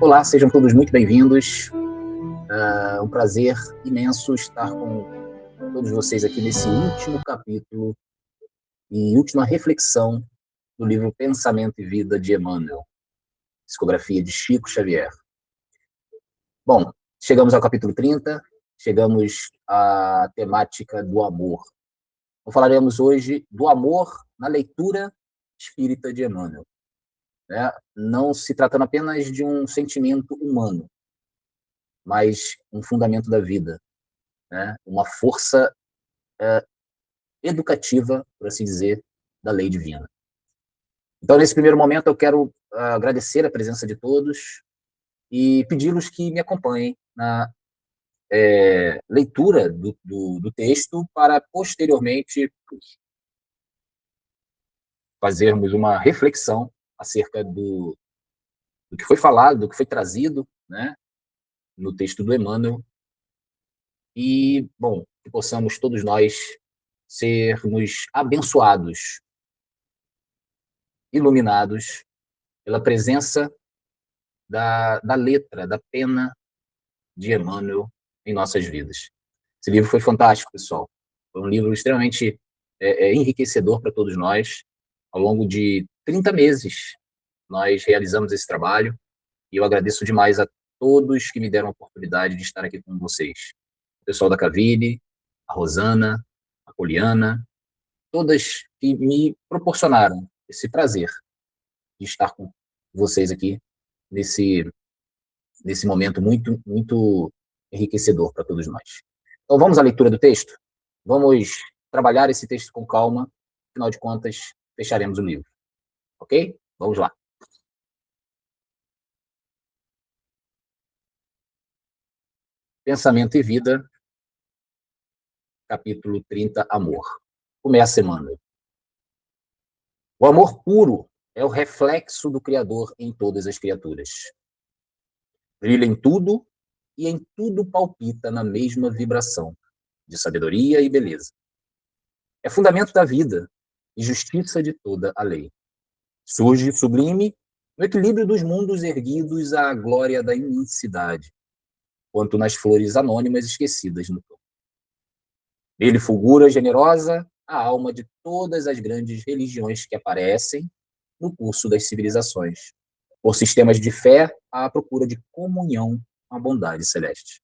Olá, sejam todos muito bem-vindos. É um prazer imenso estar com todos vocês aqui nesse último capítulo e última reflexão do livro Pensamento e Vida de Emmanuel, psicografia de Chico Xavier. Bom, chegamos ao capítulo 30, chegamos à temática do amor. Então, falaremos hoje do amor na leitura espírita de Emmanuel, né? Não se tratando apenas de um sentimento humano, mas um fundamento da vida, né? Uma força educativa, por assim dizer, da lei divina. Então, nesse primeiro momento, eu quero agradecer a presença de todos e pedi-los que me acompanhem na leitura do texto para, posteriormente, fazermos uma reflexão acerca do que foi falado, do que foi trazido, né, no texto do Emmanuel. E, bom, que possamos todos nós sermos abençoados, iluminados pela presença da letra, da pena de Emmanuel em nossas vidas. Esse livro foi fantástico, pessoal. Foi um livro extremamente enriquecedor para todos nós. Ao longo de 30 meses, nós realizamos esse trabalho e eu agradeço demais a todos que me deram a oportunidade de estar aqui com vocês. O pessoal da Cavile, a Rosana, a Poliana, todas que me proporcionaram esse prazer de estar com vocês aqui nesse momento muito, muito enriquecedor para todos nós. Então, vamos à leitura do texto? Vamos trabalhar esse texto com calma, afinal de contas, fecharemos o livro. Ok? Vamos lá. Pensamento e Vida, capítulo 30, Amor. Começa, Emmanuel. O amor puro é o reflexo do Criador em todas as criaturas. Brilha em tudo e em tudo palpita na mesma vibração de sabedoria e beleza. É fundamento da vida e justiça de toda a lei. Surge sublime no equilíbrio dos mundos erguidos à glória da imensidade, quanto nas flores anônimas esquecidas no campo. Nele fulgura generosa a alma de todas as grandes religiões que aparecem no curso das civilizações, por sistemas de fé à procura de comunhão com a bondade celeste.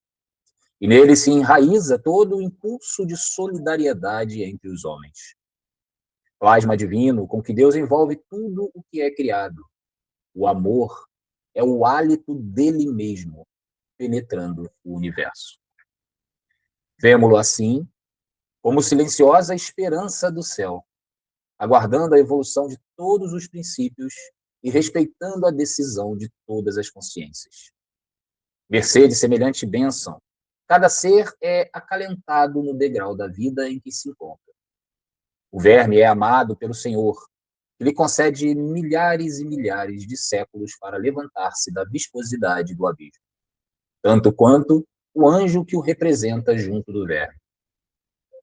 E nele se enraiza todo o impulso de solidariedade entre os homens. Plasma divino com que Deus envolve tudo o que é criado. O amor é o hálito dele mesmo, penetrando o universo. Vemo-lo assim, como silenciosa esperança do céu, aguardando a evolução de todos os princípios e respeitando a decisão de todas as consciências. Mercê de semelhante bênção, cada ser é acalentado no degrau da vida em que se encontra. O verme é amado pelo Senhor, que lhe concede milhares e milhares de séculos para levantar-se da viscosidade do abismo, tanto quanto o anjo que o representa junto do verme.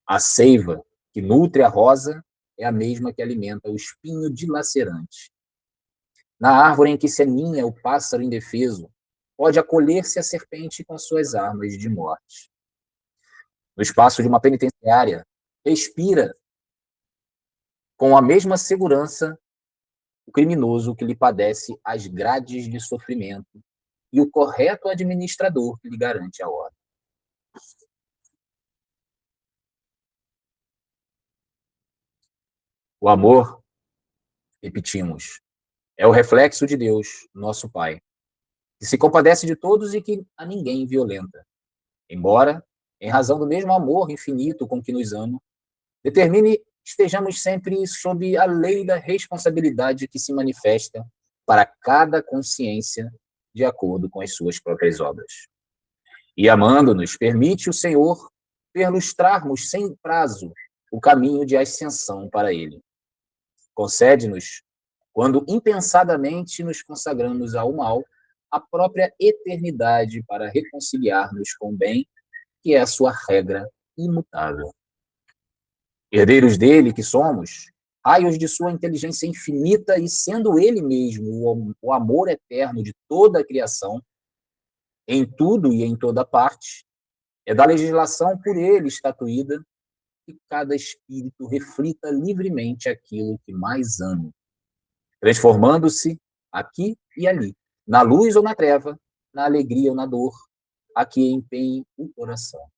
A seiva que nutre a rosa é a mesma que alimenta o espinho dilacerante. Na árvore em que se aninha o pássaro indefeso, pode acolher-se a serpente com suas armas de morte. No espaço de uma penitenciária, respira com a mesma segurança o criminoso que lhe padece as grades de sofrimento e o correto administrador que lhe garante a ordem. O amor, repetimos, é o reflexo de Deus, nosso Pai, que se compadece de todos e que a ninguém violenta. Embora, em razão do mesmo amor infinito com que nos ama, determine estejamos sempre sob a lei da responsabilidade que se manifesta para cada consciência de acordo com as suas próprias obras. E amando-nos, permite o Senhor perlustrarmos sem prazo o caminho de ascensão para Ele. Concede-nos, quando impensadamente nos consagramos ao mal, a própria eternidade para reconciliar-nos com o bem, que é a sua regra imutável. Herdeiros dele que somos, raios de sua inteligência infinita e sendo ele mesmo o amor eterno de toda a criação, em tudo e em toda parte, é da legislação por ele estatuída que cada espírito reflita livremente aquilo que mais ama, transformando-se aqui e ali, na luz ou na treva, na alegria ou na dor, a que empenhe o coração.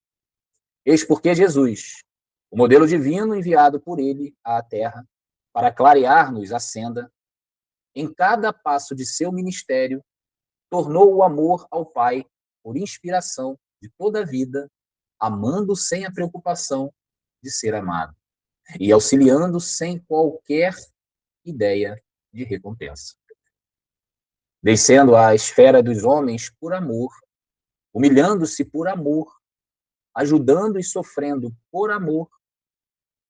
Eis porque Jesus, o modelo divino enviado por ele à Terra, para clarear-nos a senda, em cada passo de seu ministério, tornou o amor ao Pai por inspiração de toda a vida, amando sem a preocupação de ser amado e auxiliando sem qualquer ideia de recompensa. Descendo à esfera dos homens por amor, humilhando-se por amor, ajudando e sofrendo por amor,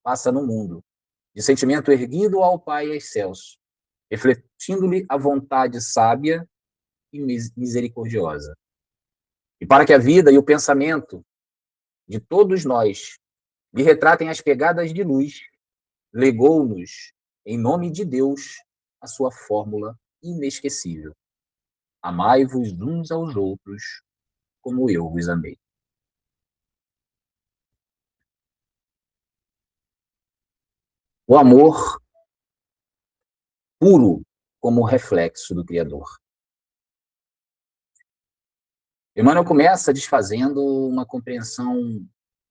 passa no mundo, de sentimento erguido ao Pai excelso, refletindo-lhe a vontade sábia e misericordiosa. E para que a vida e o pensamento de todos nós lhe retratem as pegadas de luz, legou-nos, em nome de Deus, a sua fórmula inesquecível. Amai-vos uns aos outros, como eu vos amei. O amor puro como reflexo do Criador. Emmanuel começa desfazendo uma compreensão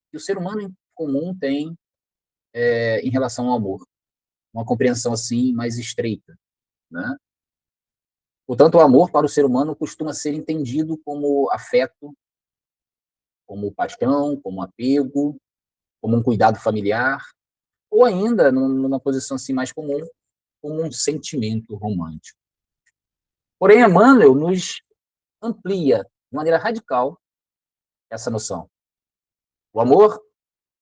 que o ser humano em comum tem em relação ao amor. Uma compreensão assim mais estreita, né? Portanto, o amor para o ser humano costuma ser entendido como afeto, como paixão, como apego, como um cuidado familiar, ou ainda, numa posição assim mais comum, como um sentimento romântico. Porém, Emmanuel nos amplia de maneira radical essa noção. O amor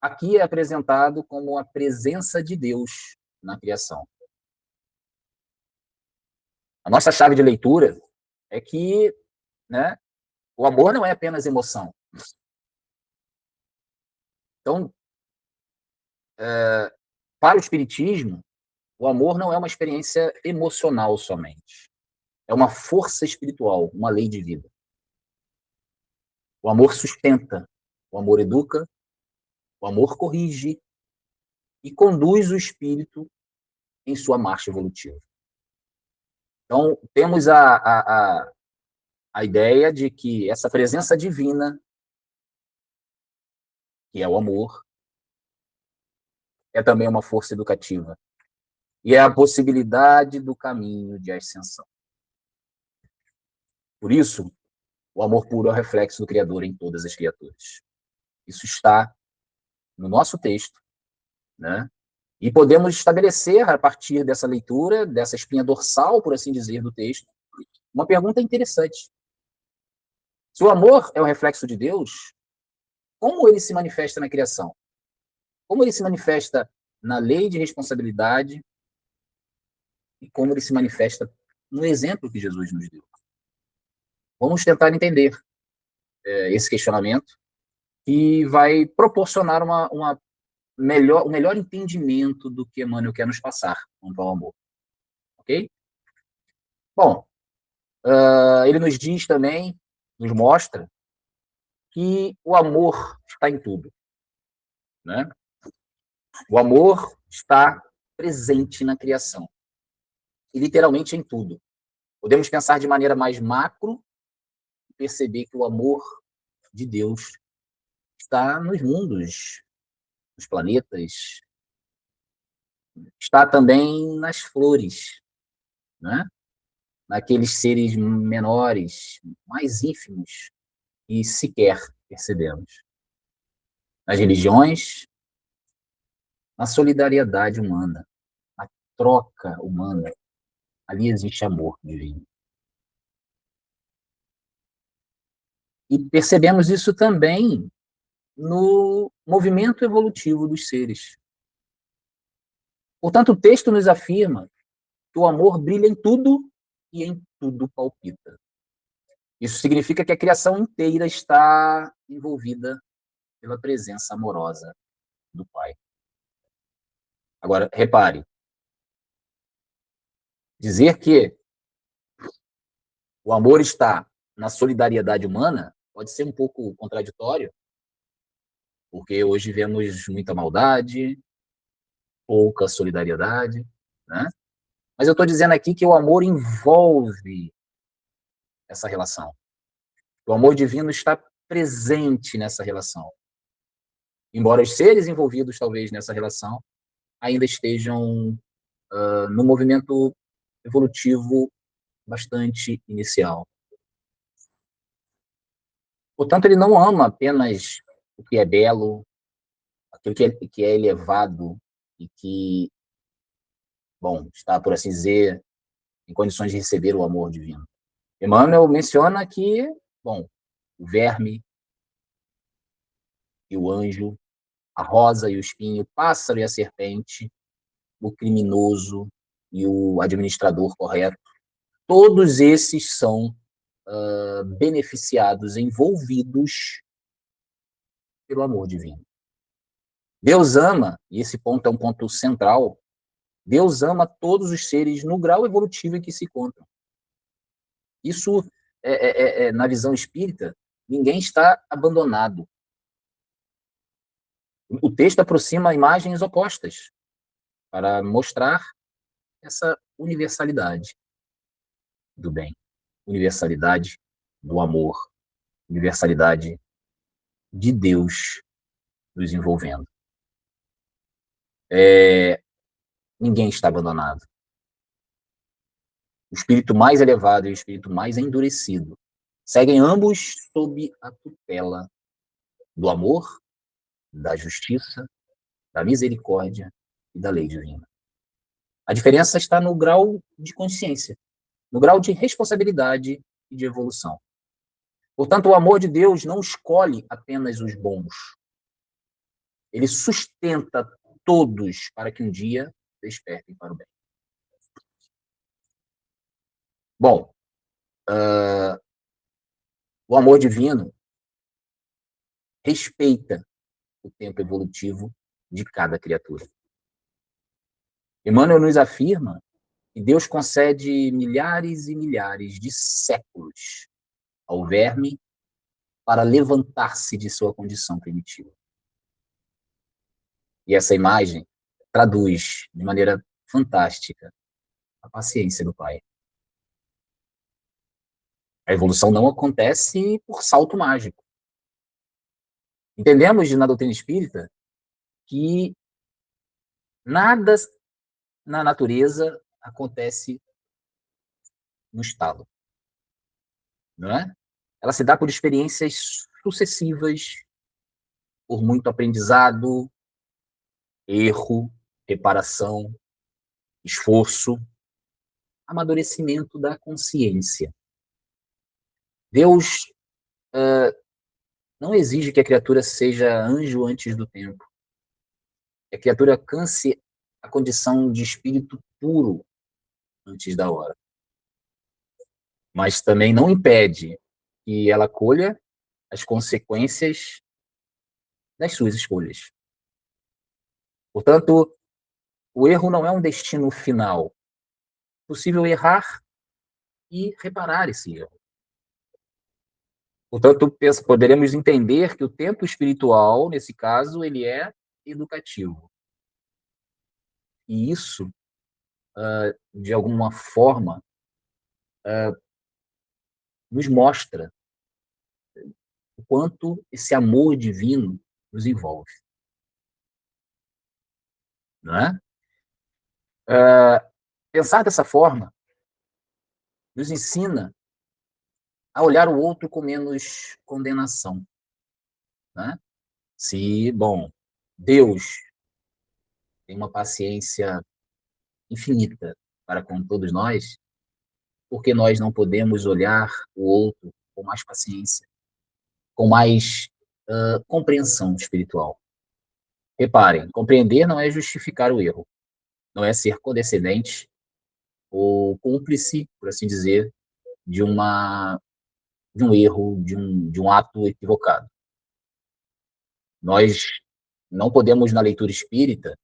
aqui é apresentado como a presença de Deus na criação. A nossa chave de leitura é que, né, o amor não é apenas emoção. Então, para o Espiritismo, o amor não é uma experiência emocional somente. É uma força espiritual, uma lei de vida. O amor sustenta, o amor educa, o amor corrige e conduz o espírito em sua marcha evolutiva. Então, temos a ideia de que essa presença divina, que é o amor, é também uma força educativa. E é a possibilidade do caminho de ascensão. Por isso, o amor puro é o reflexo do Criador em todas as criaturas. Isso está no nosso texto, né? E podemos estabelecer, a partir dessa leitura, dessa espinha dorsal, por assim dizer, do texto, uma pergunta interessante. Se o amor é o reflexo de Deus, como ele se manifesta na criação? Como ele se manifesta na lei de responsabilidade e como ele se manifesta no exemplo que Jesus nos deu? Vamos tentar entender esse questionamento que vai proporcionar um melhor entendimento do que Emmanuel quer nos passar quanto ao amor. Ok? Bom, ele nos diz também, nos mostra, que o amor está em tudo, né? O amor está presente na criação, e literalmente em tudo. Podemos pensar de maneira mais macro e perceber que o amor de Deus está nos mundos, nos planetas, está também nas flores, né? Naqueles seres menores, mais ínfimos, e sequer percebemos. Nas religiões, na solidariedade humana, na troca humana, ali existe amor divino. E percebemos isso também no movimento evolutivo dos seres. Portanto, o texto nos afirma que o amor brilha em tudo e em tudo palpita. Isso significa que a criação inteira está envolvida pela presença amorosa do Pai. Agora, repare, Dizer que o amor está na solidariedade humana pode ser um pouco contraditório, porque hoje vemos muita maldade, pouca solidariedade, né? Mas eu estou dizendo aqui que o amor envolve essa relação. O amor divino está presente nessa relação. Embora os seres envolvidos, talvez, nessa relação, ainda estejam no movimento evolutivo bastante inicial. Portanto, ele não ama apenas o que é belo, aquilo que é elevado e que, bom, está, por assim dizer, em condições de receber o amor divino. Emmanuel menciona que, bom, o verme e o anjo, a rosa e o espinho, o pássaro e a serpente, o criminoso e o administrador correto, todos esses são beneficiados, envolvidos pelo amor divino. Deus ama, e esse ponto é um ponto central, Deus ama todos os seres no grau evolutivo em que se encontram. Isso, na visão espírita, ninguém está abandonado. O texto aproxima imagens opostas para mostrar essa universalidade do bem, universalidade do amor, universalidade de Deus nos envolvendo. Ninguém está abandonado. O espírito mais elevado e o espírito mais endurecido seguem ambos sob a tutela do amor, da justiça, da misericórdia e da lei divina. A diferença está no grau de consciência, no grau de responsabilidade e de evolução. Portanto, o amor de Deus não escolhe apenas os bons. Ele sustenta todos para que um dia despertem para o bem. Bom, o amor divino respeita o tempo evolutivo de cada criatura. Emmanuel nos afirma que Deus concede milhares e milhares de séculos ao verme para levantar-se de sua condição primitiva. E essa imagem traduz de maneira fantástica a paciência do Pai. A evolução não acontece por salto mágico. Entendemos na doutrina espírita que nada na natureza acontece no estalo, não é? Ela se dá por experiências sucessivas, por muito aprendizado, erro, reparação, esforço, amadurecimento da consciência. Deus não exige que a criatura seja anjo antes do tempo. Que a criatura alcance a condição de espírito puro antes da hora. Mas também não impede que ela colha as consequências das suas escolhas. Portanto, o erro não é um destino final. É possível errar e reparar esse erro. Portanto, poderemos entender que o tempo espiritual, nesse caso, ele é educativo. E isso, de alguma forma, nos mostra o quanto esse amor divino nos envolve. Não é? Pensar dessa forma nos ensina a olhar o outro com menos condenação. Né? Se, bom, Deus tem uma paciência infinita para com todos nós, porque nós não podemos olhar o outro com mais paciência, com mais compreensão espiritual. Reparem, compreender não é justificar o erro, não é ser condescendente ou cúmplice, por assim dizer, de um erro, de um ato equivocado. Nós não podemos, na leitura espírita,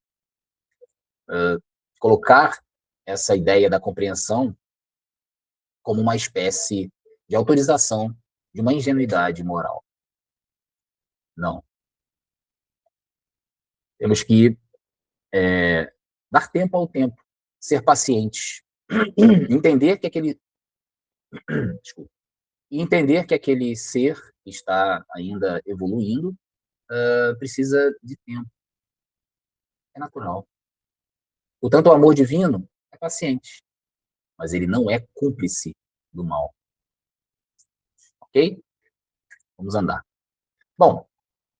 colocar essa ideia da compreensão como uma espécie de autorização de uma ingenuidade moral. Não. Temos que dar tempo ao tempo, ser pacientes, entender que aquele, desculpa, entender que aquele ser que está ainda evoluindo precisa de tempo. É natural. Portanto, o amor divino é paciente, mas ele não é cúmplice do mal. Ok? Vamos andar. Bom,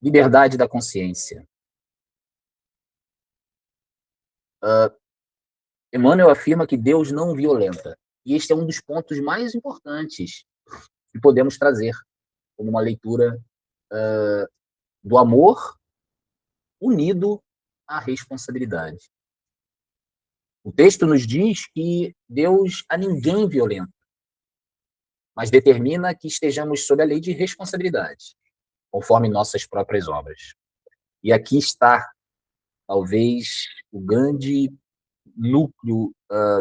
liberdade da consciência. Emmanuel afirma que Deus não violenta. E este é um dos pontos mais importantes que podemos trazer como uma leitura do amor unido à responsabilidade. O texto nos diz que Deus a ninguém violenta, mas determina que estejamos sob a lei de responsabilidade, conforme nossas próprias obras. E aqui está, talvez, o grande núcleo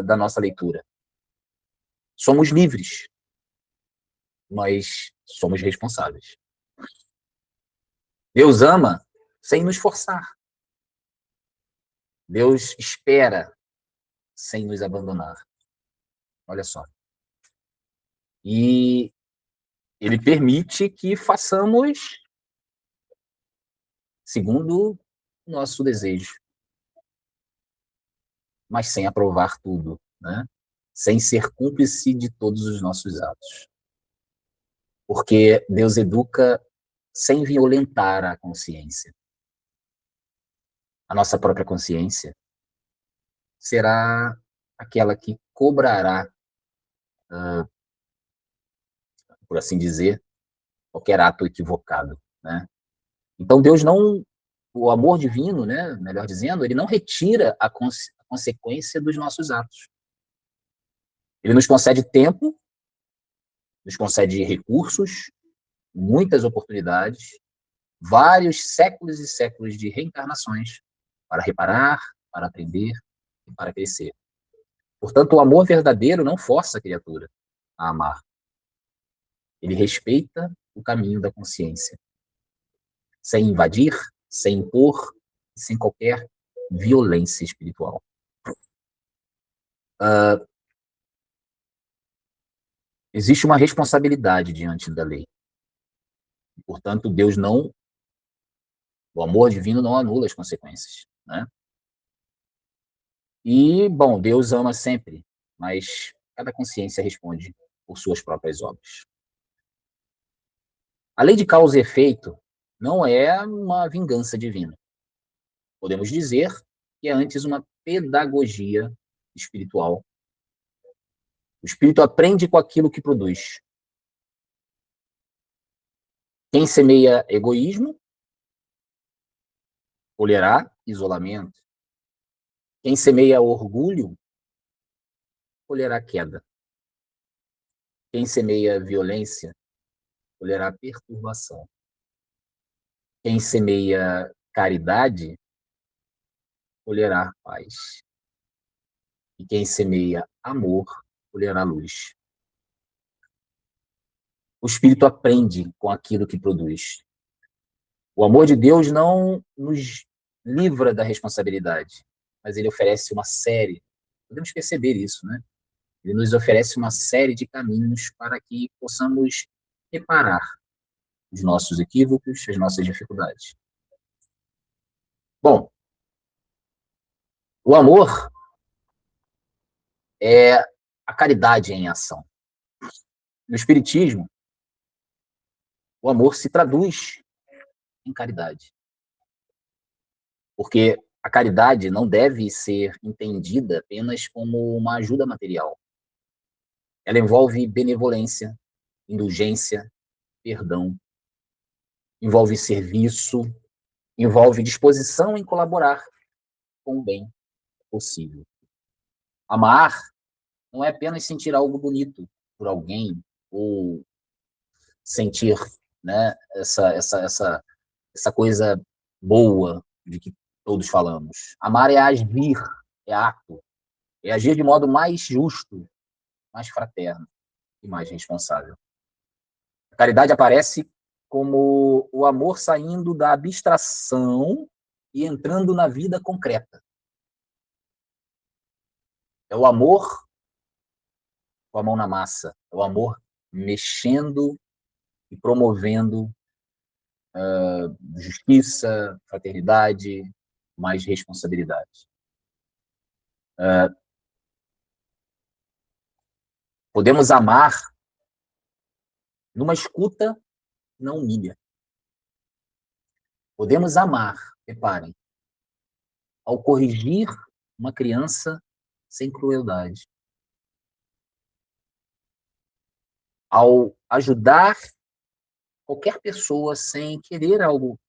da nossa leitura. Somos livres, mas somos responsáveis. Deus ama sem nos forçar. Deus espera sem nos abandonar. Olha só. E ele permite que façamos segundo o nosso desejo, mas sem aprovar tudo, né? Sem ser cúmplice de todos os nossos atos. Porque Deus educa sem violentar a consciência. A nossa própria consciência será aquela que cobrará, por assim dizer, qualquer ato equivocado, né? Então Deus não, o amor divino, né, melhor dizendo, ele não retira a consequência dos nossos atos. Ele nos concede tempo, nos concede recursos, muitas oportunidades, vários séculos e séculos de reencarnações para reparar, para aprender e para crescer. Portanto, o amor verdadeiro não força a criatura a amar. Ele respeita o caminho da consciência, sem invadir, sem impor, sem qualquer violência espiritual. Existe uma responsabilidade diante da lei. Portanto, o amor divino não anula as consequências, né? E, bom, Deus ama sempre, mas cada consciência responde por suas próprias obras. A lei de causa e efeito não é uma vingança divina. Podemos dizer que é antes uma pedagogia espiritual. O espírito aprende com aquilo que produz. Quem semeia egoísmo, colherá isolamento. Quem semeia orgulho, colherá queda. Quem semeia violência, colherá perturbação. Quem semeia caridade, colherá paz. E quem semeia amor, colherá luz. O espírito aprende com aquilo que produz. O amor de Deus não nos livra da responsabilidade, mas ele oferece uma série, podemos perceber isso, né? Ele nos oferece uma série de caminhos para que possamos reparar os nossos equívocos, as nossas dificuldades. Bom, o amor é a caridade em ação. No Espiritismo, o amor se traduz em caridade. Porque a caridade não deve ser entendida apenas como uma ajuda material. Ela envolve benevolência, indulgência, perdão, envolve serviço, envolve disposição em colaborar com o bem possível. Amar não é apenas sentir algo bonito por alguém ou sentir, né, essa coisa boa de que todos falamos. Amar é agir, é ato. É agir de modo mais justo, mais fraterno e mais responsável. A caridade aparece como o amor saindo da abstração e entrando na vida concreta. É o amor com a mão na massa, é o amor mexendo e promovendo justiça, fraternidade, mais responsabilidade. Podemos amar numa escuta não humilha. Podemos amar, reparem, ao corrigir uma criança sem crueldade, ao ajudar qualquer pessoa sem querer algo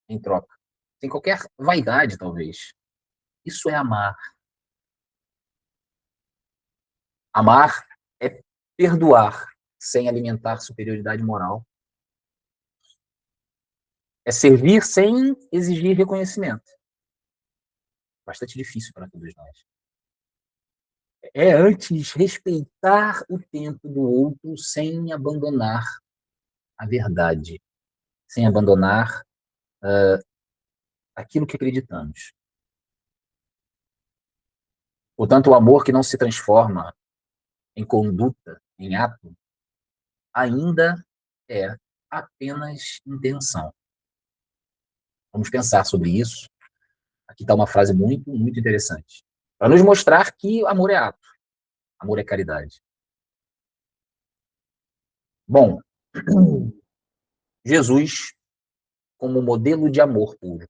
em troca, sem qualquer vaidade, talvez. Isso é amar. Amar é perdoar sem alimentar superioridade moral. É servir sem exigir reconhecimento. Bastante difícil para todos nós. É antes respeitar o tempo do outro sem abandonar a verdade, sem abandonar aquilo que acreditamos. Portanto, o amor que não se transforma em conduta, em ato, ainda é apenas intenção. Vamos pensar sobre isso. Aqui está uma frase muito, muito interessante. Para nos mostrar que amor é ato, amor é caridade. Bom, Jesus como modelo de amor puro.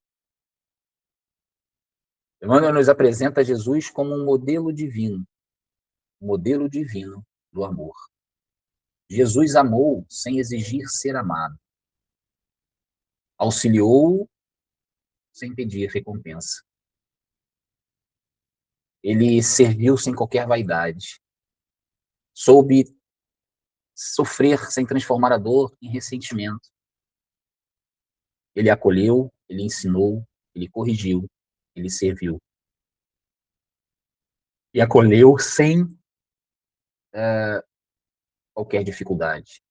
Emmanuel nos apresenta Jesus como um modelo divino do amor. Jesus amou sem exigir ser amado. Auxiliou sem pedir recompensa. Ele serviu sem qualquer vaidade. Soube sofrer sem transformar a dor em ressentimento. Ele acolheu, ele ensinou, ele corrigiu, ele serviu. E acolheu sem qualquer dificuldade.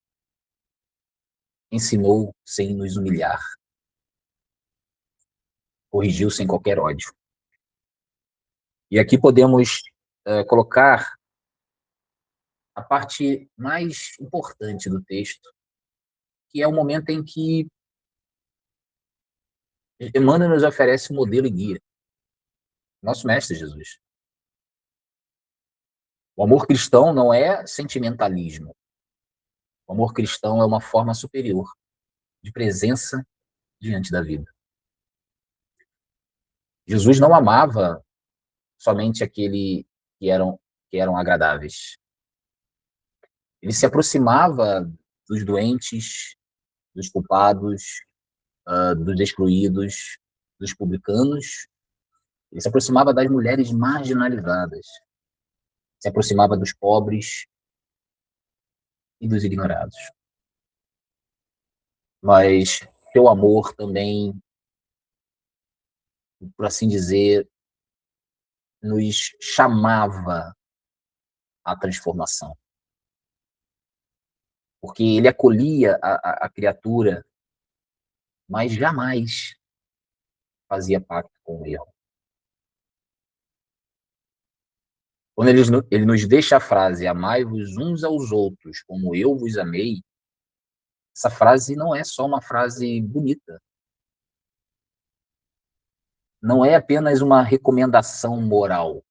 Ensinou sem nos humilhar. Corrigiu sem qualquer ódio. E aqui podemos colocar a parte mais importante do texto, que é o momento em que Emmanuel nos oferece modelo e guia. Nosso Mestre Jesus. O amor cristão não é sentimentalismo. O amor cristão é uma forma superior de presença diante da vida. Jesus não amava somente aquele que eram agradáveis. Ele se aproximava dos doentes, dos culpados, dos excluídos, dos publicanos. Ele se aproximava das mulheres marginalizadas. Se aproximava dos pobres e dos ignorados. Mas seu amor também, por assim dizer, nos chamava à transformação. Porque ele acolhia a criatura, mas jamais fazia pacto com o erro. Quando ele nos deixa a frase, amai-vos uns aos outros como eu vos amei, essa frase não é só uma frase bonita. Não é apenas uma recomendação moral.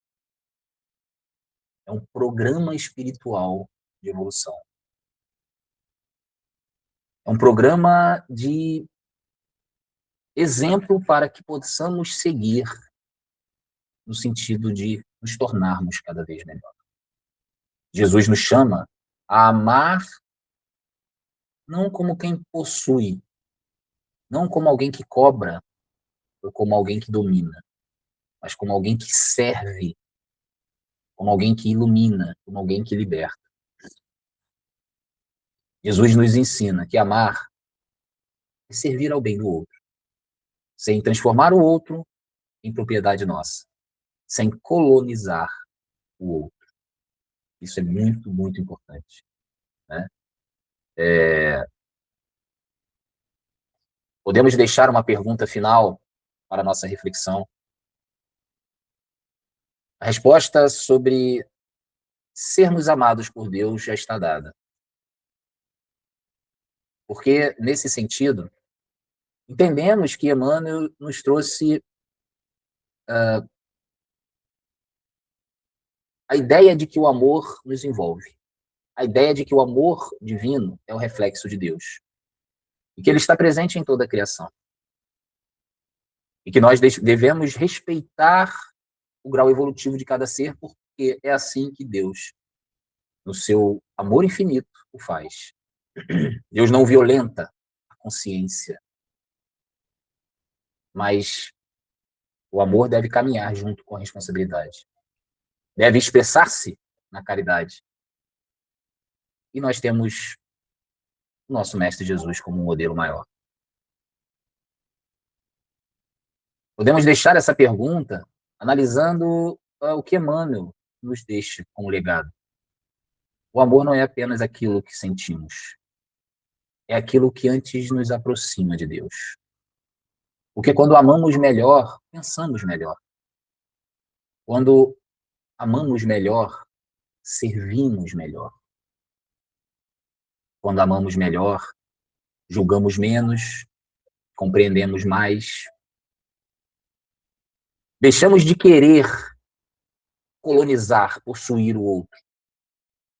É um programa espiritual de evolução. É um programa de exemplo para que possamos seguir no sentido de nos tornarmos cada vez melhor. Jesus nos chama a amar não como quem possui, não como alguém que cobra, ou como alguém que domina, mas como alguém que serve, como alguém que ilumina, como alguém que liberta. Jesus nos ensina que amar é servir ao bem do outro, sem transformar o outro em propriedade nossa, sem colonizar o outro. Isso é muito, muito importante, né? Podemos deixar uma pergunta final para a nossa reflexão. A resposta sobre sermos amados por Deus já está dada. Porque, nesse sentido, entendemos que Emmanuel nos trouxe a ideia de que o amor nos envolve. A ideia de que o amor divino é o reflexo de Deus. E que ele está presente em toda a criação. E que nós devemos respeitar o grau evolutivo de cada ser, porque é assim que Deus, no seu amor infinito, o faz. Deus não violenta a consciência, mas o amor deve caminhar junto com a responsabilidade. Deve expressar-se na caridade. E nós temos o nosso Mestre Jesus como um modelo maior. Podemos deixar essa pergunta analisando o que Emmanuel nos deixa como legado. O amor não é apenas aquilo que sentimos, é aquilo que antes nos aproxima de Deus. Porque quando amamos melhor, pensamos melhor. Quando amamos melhor, servimos melhor. Quando amamos melhor, julgamos menos, compreendemos mais. Deixamos de querer colonizar, possuir o outro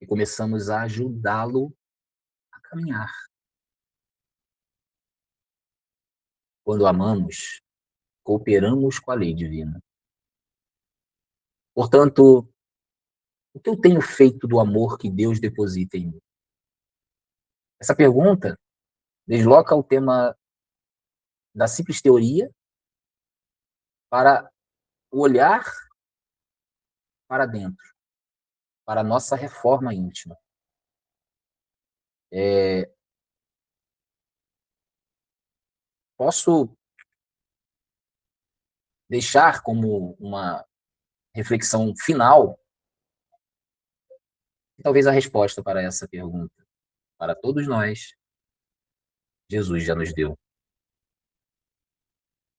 e começamos a ajudá-lo a caminhar. Quando amamos, cooperamos com a lei divina. Portanto, o que eu tenho feito do amor que Deus deposita em mim? Essa pergunta desloca o tema da simples teoria para o olhar para dentro, para a nossa reforma íntima. Posso deixar como uma reflexão final, e talvez a resposta para essa pergunta, para todos nós, Jesus já nos deu.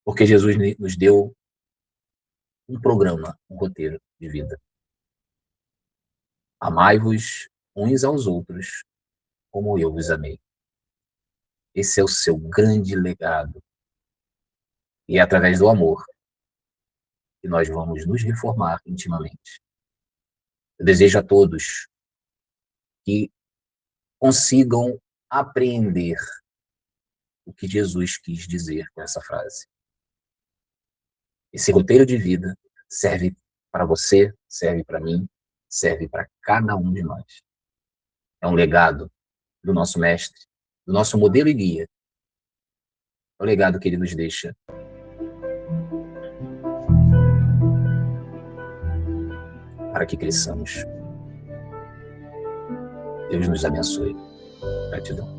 Porque Jesus nos deu um programa, um roteiro de vida. Amai-vos uns aos outros, como eu vos amei. Esse é o seu grande legado. E é através do amor que nós vamos nos reformar intimamente. Eu desejo a todos que consigam apreender o que Jesus quis dizer com essa frase. Esse roteiro de vida serve para você, serve para mim, serve para cada um de nós. É um legado do nosso mestre, do nosso modelo e guia. É o legado que ele nos deixa. Para que cresçamos. Deus nos abençoe. Gratidão.